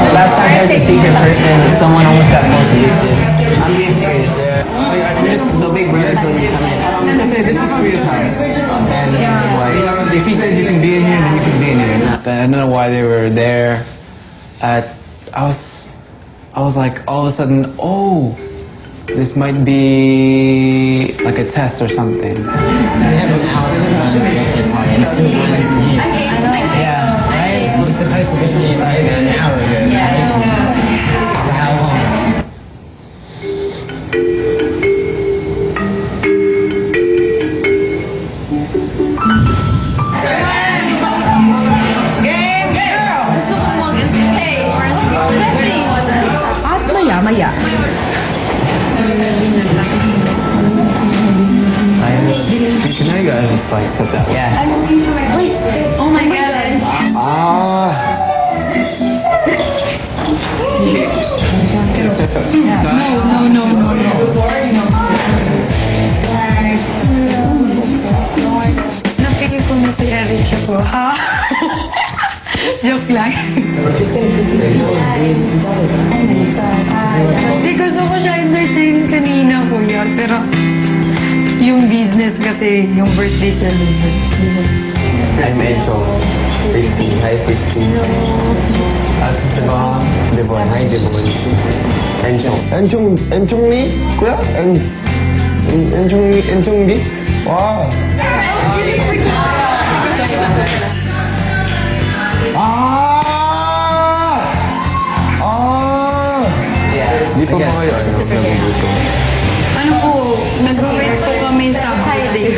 last time there was a secret person, someone almost got most addicted. I'm being serious. This is the big brother told you come in. This is Priya's house. And like, if he says you can be in here, then you can be in here. I don't know why they were there. I was like, all of a sudden, oh, this might be like a test or something. Yeah, right? We're supposed to be starting an hour ago. For how long? Maya. Can I go ahead and slice that down? Yeah. Oh my god. No. Napili ko na si Erich ako. Joke lang. Hindi, gusto ko siya entertain kanina, kuya. Pero yung business kasi, yung birthday celebration. I'm Encho. Fritzy. Hi, Fritzy. That's Devon. Devon. Hi, Devon. Encho. Enchong리? kuya? Enchong리? Wow. Di pa ba kayo nagugutom? Ano po, nag-wait po kami sa birthday.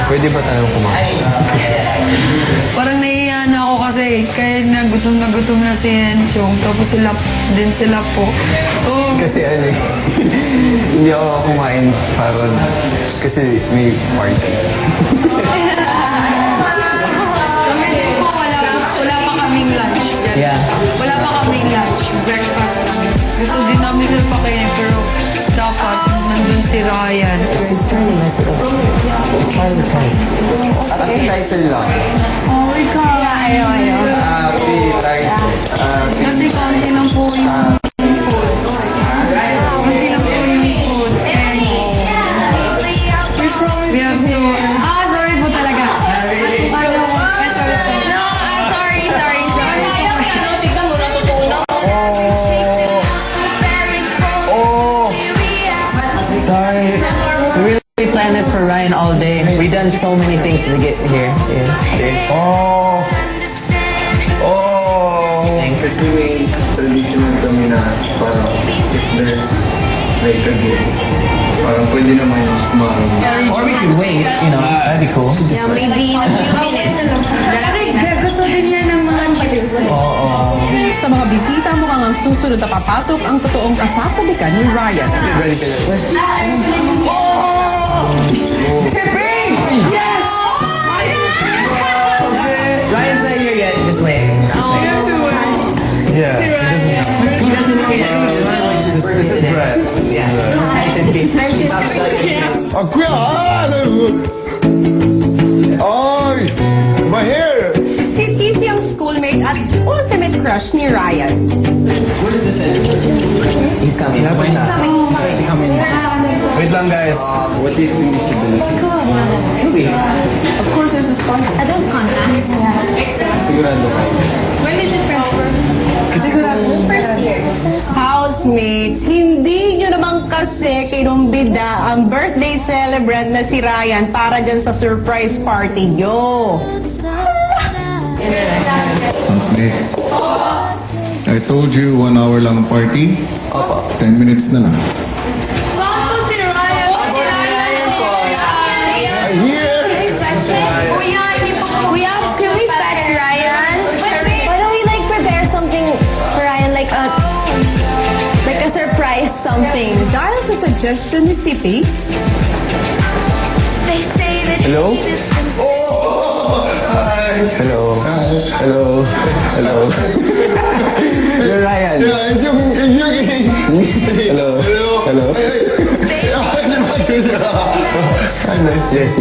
Pwede ba tayong kumain? Parang nahihiya na ako kasi kaya na gutom na si Enchong. Tapos sila po. Oh. Kasi hindi ako kumain parang kasi may party. Kami din po, wala pa kaming lunch. Yeah. Wala pa kaming lunch. Breakfast kami. Gusto din namin sila pakainin pero dapat nandun si Ryan. It's turning messy up. It's part of the fun. Appetizer lang. Oh, ikaw. Ayaw. Appetizer. Kasi konti lang po yung food. Konti lang po yung food. And we have to... sorry po talaga. Sorry. We really planned this for Ryan all day. We've done so many things to get here. Yeah. Cheers. Kasi may traditional kami na parang if there's like a gift, parang pwede naman kumain. Or we could wait, that'd be cool. Yeah, maybe in a few minutes. Kasi gusto din yan ng mga cheers. Sa mga bisita, mukhang ang susunod na papasok ang totoong kasasabikan ni Ryan. Ready ka na? Yes! Ryan's not here yet. Just wait. Yeah. He doesn't know yet. Yeah. kuya! Ay! My hair! He's yung schoolmate at ultimate crush ni Ryan. He's coming. Wait lang guys. What do you think we should do? He'll be here. Of course, this is fun. Adult contact. Sigurado kayo. When did you transfer? First year. Housemates, hindi nyo naman kasi kinumbida ang birthday celebrant na si Ryan para dyan sa surprise party nyo. Housemates, I told you 1 hour lang ang party. 10 minutes na lang. Here! Kuya, can we fetch Ryan? Why don't we prepare something for Ryan, like a surprise something? Dahil sa suggestion ni Tippy, They say that Hello? Hello. Hello. Hello. You're Ryan. Yeah, Hello. Hello. Hello. Yes.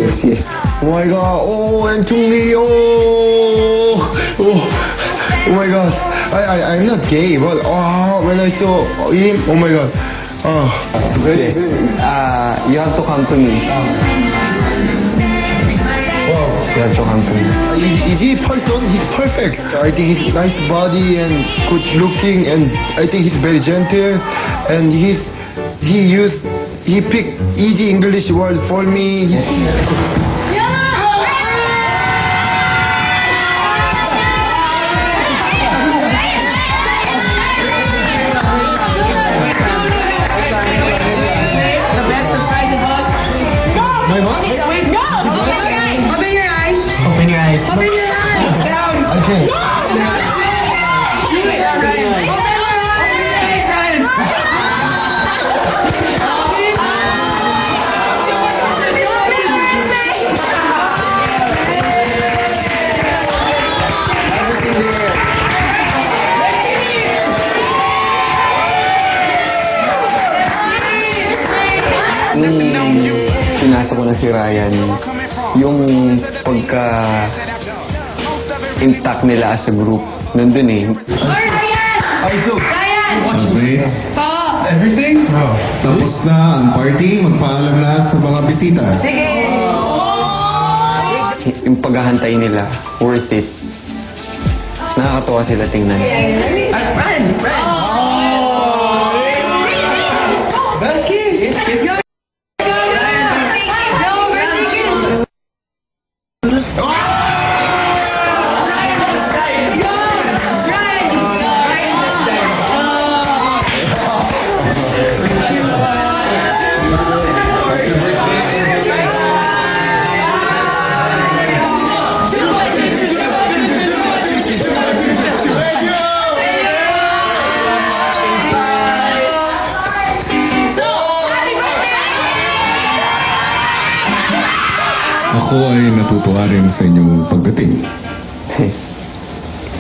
Oh my god, oh, and Chung-Lee, oh my god. I'm not gay, but when I saw him, oh my god. Yes. You have to come to me. Wow. You have to come to me. Is he person? He's perfect. I think he's nice body and good looking, and I think he's very gentle, and he picked easy English word for me. Open your eyes. Open your eyes. Open your eyes. Okay. Pinasok ko na si Ryan, yung pagka-intact nila as a group, nandun eh. Everything? Tapos na ang party, magpaalam na sa mga bisita. Yung paghahantay nila, worth it. Nakakatuwa sila tingnan. Ako ay natutuwa rin sa inyong pagdating.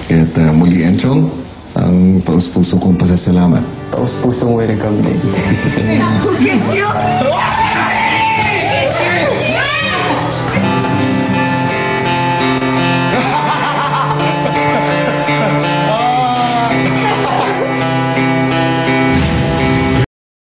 At muli, Enchong, ang taus-puso kong pasasalamat. Taos pusong welcome din.